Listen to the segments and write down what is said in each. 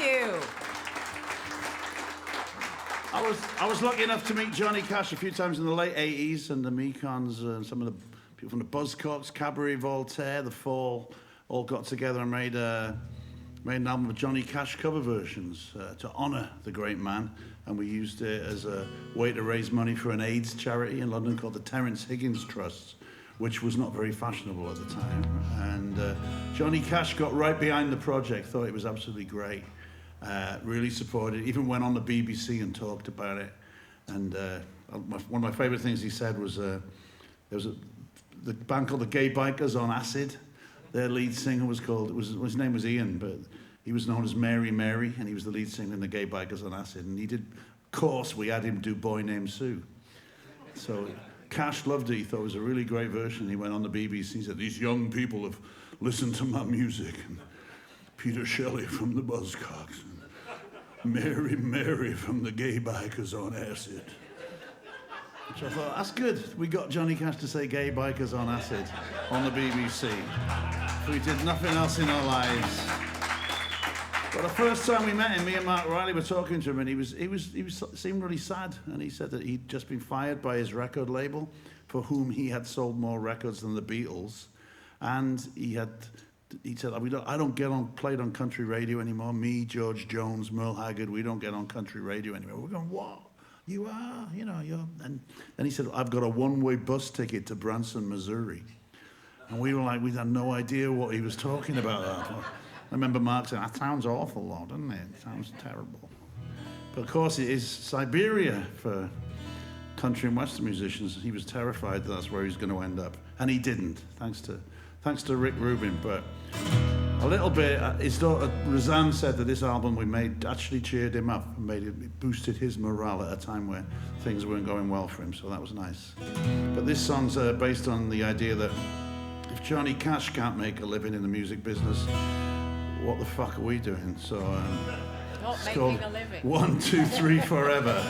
you. I was lucky enough to meet Johnny Cash a few times in the late 80s, and the Mekons, some of the people from the Buzzcocks, Cabaret Voltaire, The Fall, all got together and made an album of Johnny Cash cover versions to honour the great man, and we used it as a way to raise money for an AIDS charity in London called the Terence Higgins Trust, which was not very fashionable at the time. And Johnny Cash got right behind the project, thought it was absolutely great. Really supported it, even went on the BBC and talked about it. And one of my favourite things he said was, there was the band called the Gay Bikers on Acid. Their lead singer was called, his name was Ian, but he was known as Mary Mary, and he was the lead singer in the Gay Bikers on Acid. And he did, of course, we had him do Boy Named Sue. So Cash loved it. He thought it was a really great version. He went on the BBC, he said, these young people have listened to my music. And Peter Shelley from the Buzzcocks. Mary Mary from the Gay Bikers on Acid. Which I thought, that's good. We got Johnny Cash to say Gay Bikers on Acid on the BBC. We did nothing else in our lives. But the first time we met him, me and Mark Riley were talking to him, and he seemed really sad. And he said that he'd just been fired by his record label, for whom he had sold more records than the Beatles. And he said, I don't get played on country radio anymore. Me, George Jones, Merle Haggard, we don't get on country radio anymore. We're going, what? You are? You know, you're... And he said, I've got a one-way bus ticket to Branson, Missouri. And we were like, we had no idea what he was talking about. I remember Mark saying, that sounds awful, though, doesn't it? It sounds terrible. But of course, it is Siberia for country and Western musicians. He was terrified that's where he was going to end up. And he didn't, thanks to Rick Rubin. But a little bit, his daughter Roseanne said that this album we made actually cheered him up and it boosted his morale at a time where things weren't going well for him, so that was nice. But this song's based on the idea that if Johnny Cash can't make a living in the music business, what the fuck are we doing? So not making a living. 1, 2, 3 Forever.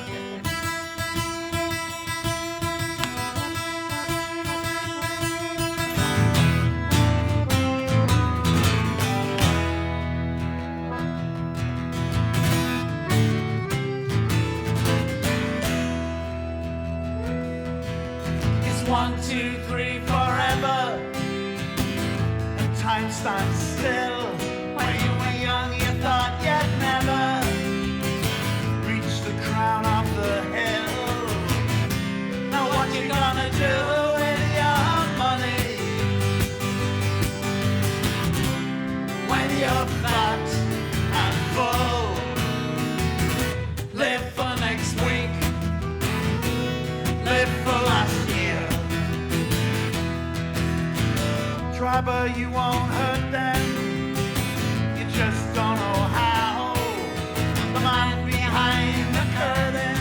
Stand still. When you were young, you thought you'd never reach the crown of the hill. Now what you gonna do with your money when you're fat and full? Live for next week. Live for last year. Try, but you won't hurt them. You just don't know how. The man behind the curtain,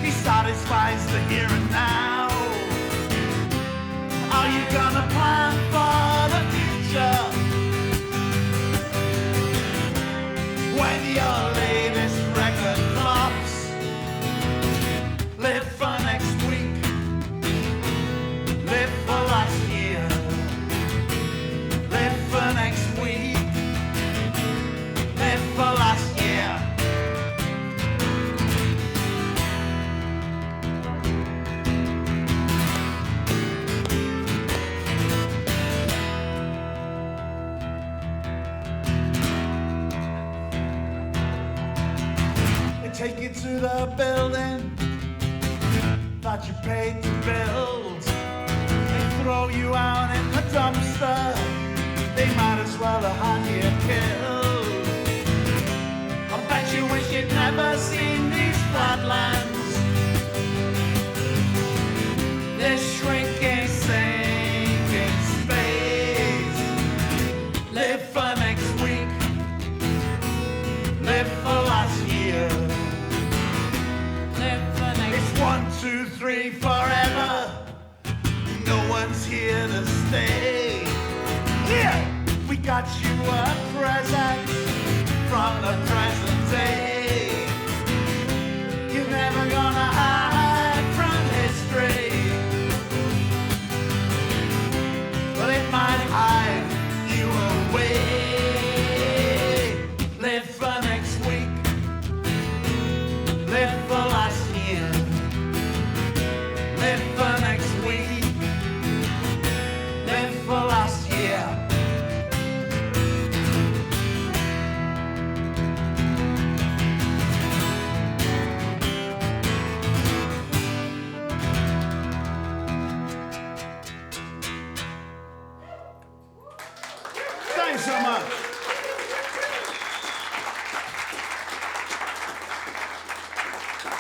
he satisfies the here and now. Are you gonna plan for the future when your latest record flops? Live for next week. Live for last year. Live for next week. Live for last year. They take you to the building that you paid to build. They throw you out in the dumpster. They might as well have had you killed. I bet you wish you'd never seen these flatlands. This shrinking, sinking space. Live for next week. Live for last year. Live for next It's 1, 2, 3 forever. No one's here to stay. Here, we got you a present from the present day. You're never gonna hide from history, but it might hide you away. Live for next so much.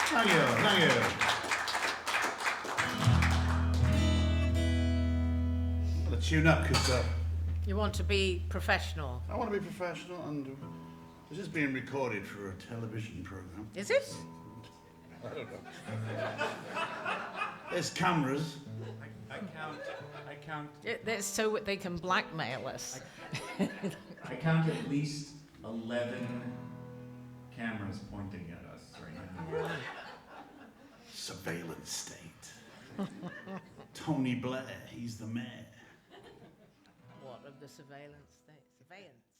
Thank you, thank you. I've got to tune up because You want to be professional. I want to be professional, and this is being recorded for a television program. Is it? I don't know. There's cameras. I count. That's so they can blackmail us. I count at least 11 cameras pointing at us right now. Surveillance state. Tony Blair, he's the mayor. What of the surveillance state? Surveillance.